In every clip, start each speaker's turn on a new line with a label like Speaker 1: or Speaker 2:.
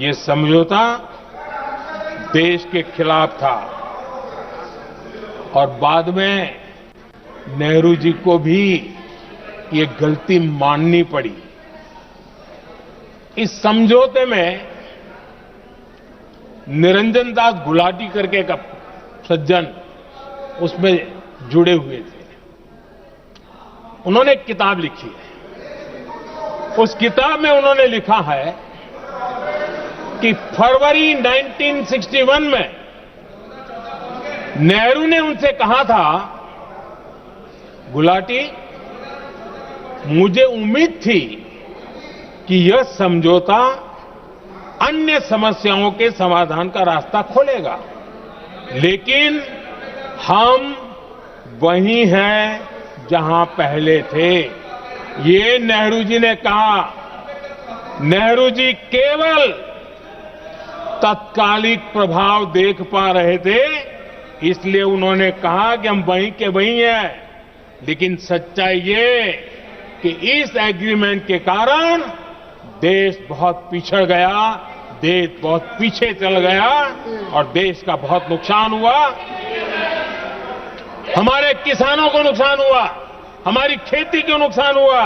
Speaker 1: ये समझौता देश के खिलाफ था और बाद में नेहरू जी को भी ये गलती माननी पड़ी। इस समझौते में निरंजन दास गुलाटी करके एक सज्जन उसमें जुड़े हुए थे। उन्होंने एक किताब लिखी है। उस किताब में उन्होंने लिखा है कि फरवरी 1961 में नेहरू ने उनसे कहा था, गुलाटी, मुझे उम्मीद थी कि यह समझौता अन्य समस्याओं के समाधान का रास्ता खोलेगा, लेकिन हम वहीं हैं जहां पहले थे। ये नेहरू जी ने कहा। नेहरू जी केवल तत्कालिक प्रभाव देख पा रहे थे, इसलिए उन्होंने कहा कि हम वहीं के वहीं हैं। लेकिन सच्चाई ये कि इस एग्रीमेंट के कारण देश बहुत पिछड़ गया, देश बहुत पीछे चल गया और देश का बहुत नुकसान हुआ। हमारे किसानों को नुकसान हुआ, हमारी खेती को नुकसान हुआ।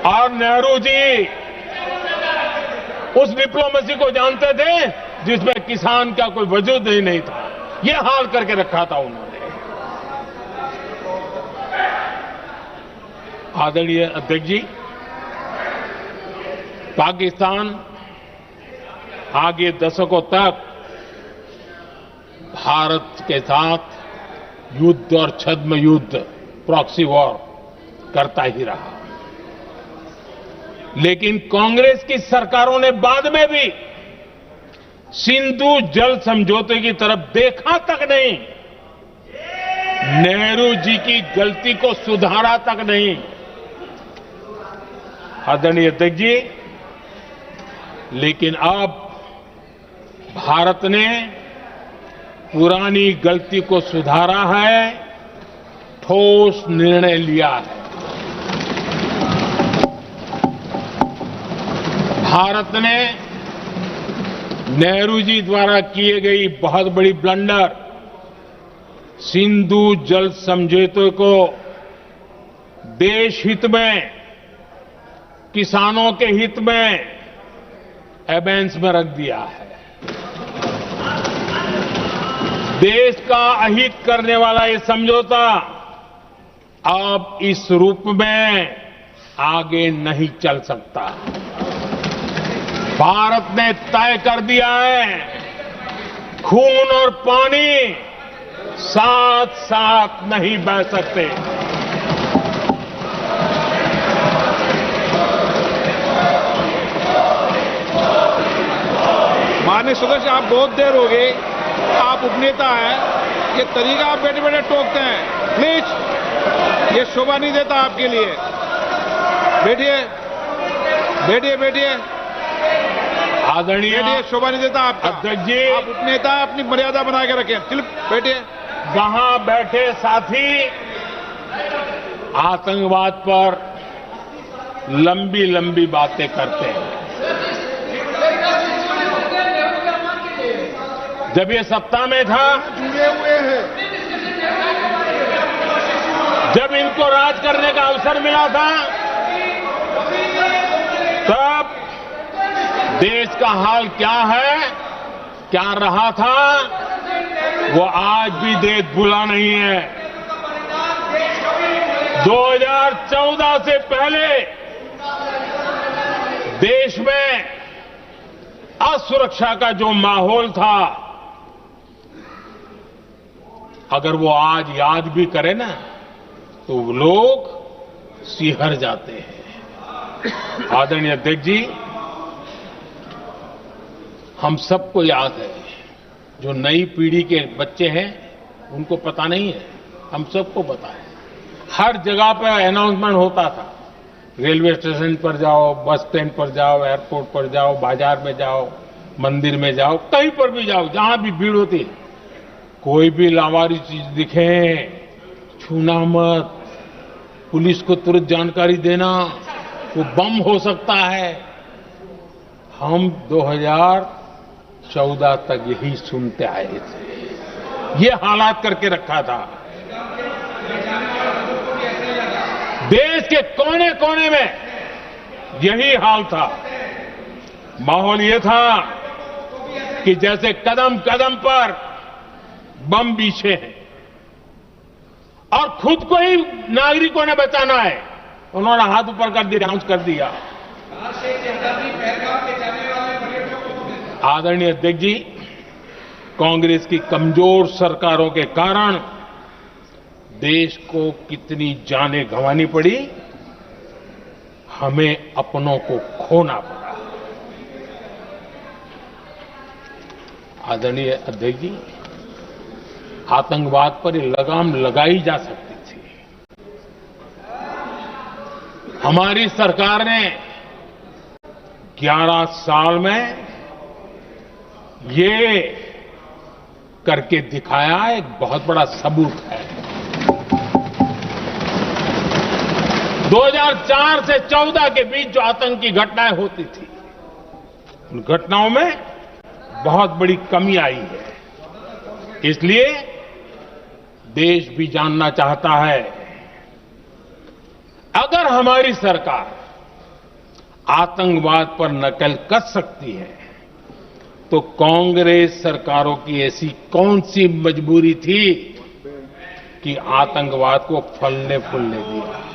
Speaker 1: और नेहरू जी उस डिप्लोमेसी को जानते थे जिसमें किसान का कोई वजूद ही नहीं था। यह हाल करके रखा था उन्होंने। आदरणीय अध्यक्ष जी, पाकिस्तान आगे दशकों तक भारत के साथ युद्ध और छद्म युद्ध, प्रॉक्सी वॉर करता ही रहा। लेकिन कांग्रेस की सरकारों ने बाद में भी सिंधु जल समझौते की तरफ देखा तक नहीं, नेहरू जी की गलती को सुधारा तक नहीं। आदरणीय अध्यक्ष जी, लेकिन अब भारत ने पुरानी गलती को सुधारा है, ठोस निर्णय लिया है। भारत ने नेहरू जी द्वारा किए गई बहुत बड़ी ब्लंडर, सिंधु जल समझौते को देश हित में, किसानों के हित में एबेंस में रख दिया है। देश का अहित करने वाला ये समझौता अब इस रूप में आगे नहीं चल सकता। भारत ने तय कर दिया है, खून और पानी साथ साथ नहीं बह सकते।
Speaker 2: माननीय सदस्य, आप बहुत देर हो गई, आप उपनेता हैं, ये तरीका आप बैठे बैठे टोकते हैं। प्लीज, ये शोभा नहीं देता आपके लिए। बैठिए बैठिए बैठिए
Speaker 1: आदरणीय,
Speaker 2: बैठिए, शोभा नहीं देता आपका।
Speaker 1: अध्यक्ष जी,
Speaker 2: आप उपनेता, अपनी मर्यादा बना के रखें। चल बैठिए।
Speaker 1: वहां बैठे साथी आतंकवाद पर लंबी लंबी बातें करते हैं। जब ये सत्ता में था,
Speaker 2: जुड़े हुए हैं,
Speaker 1: जब इनको राज करने का अवसर मिला था, तब देश का हाल क्या है, क्या रहा था, वो आज भी देश भूला नहीं है। 2014 से पहले देश में असुरक्षा का जो माहौल था, अगर वो आज याद भी करे ना, तो लोग सिहर जाते हैं। आदरणीय अध्यक्ष जी, हम सबको याद है, जो नई पीढ़ी के बच्चे हैं उनको पता नहीं है, हम सबको पता है। हर जगह पर अनाउंसमेंट होता था, रेलवे स्टेशन पर जाओ, बस स्टैंड पर जाओ, एयरपोर्ट पर जाओ, बाजार में जाओ, मंदिर में जाओ, कहीं पर भी जाओ, जहां भी भीड़ होती है, कोई भी लावारिस चीज दिखे, छूना मत, पुलिस को तुरंत जानकारी देना, वो बम हो सकता है। हम 2014 तक यही सुनते आए थे, ये हालात करके रखा था। देश के कोने कोने में यही हाल था। माहौल ये था कि जैसे कदम कदम पर बम बिछे हैं और खुद को ही नागरिकों ने बचाना है, उन्होंने हाथ ऊपर कर दिया, अनाउंस कर दिया। आदरणीय अध्यक्ष जी, कांग्रेस की कमजोर सरकारों के कारण देश को कितनी जानें गंवानी पड़ी, हमें अपनों को खोना पड़ा। आदरणीय अध्यक्ष जी, आतंकवाद पर लगाम लगाई जा सकती थी। हमारी सरकार ने 11 साल में ये करके दिखाया, एक बहुत बड़ा सबूत है। 2004 से 14 के बीच जो आतंकी घटनाएं होती थी, उन घटनाओं में बहुत बड़ी कमी आई है। इसलिए देश भी जानना चाहता है, अगर हमारी सरकार आतंकवाद पर नकेल कस सकती है, तो कांग्रेस सरकारों की ऐसी कौन सी मजबूरी थी कि आतंकवाद को फलने फूलने दिया।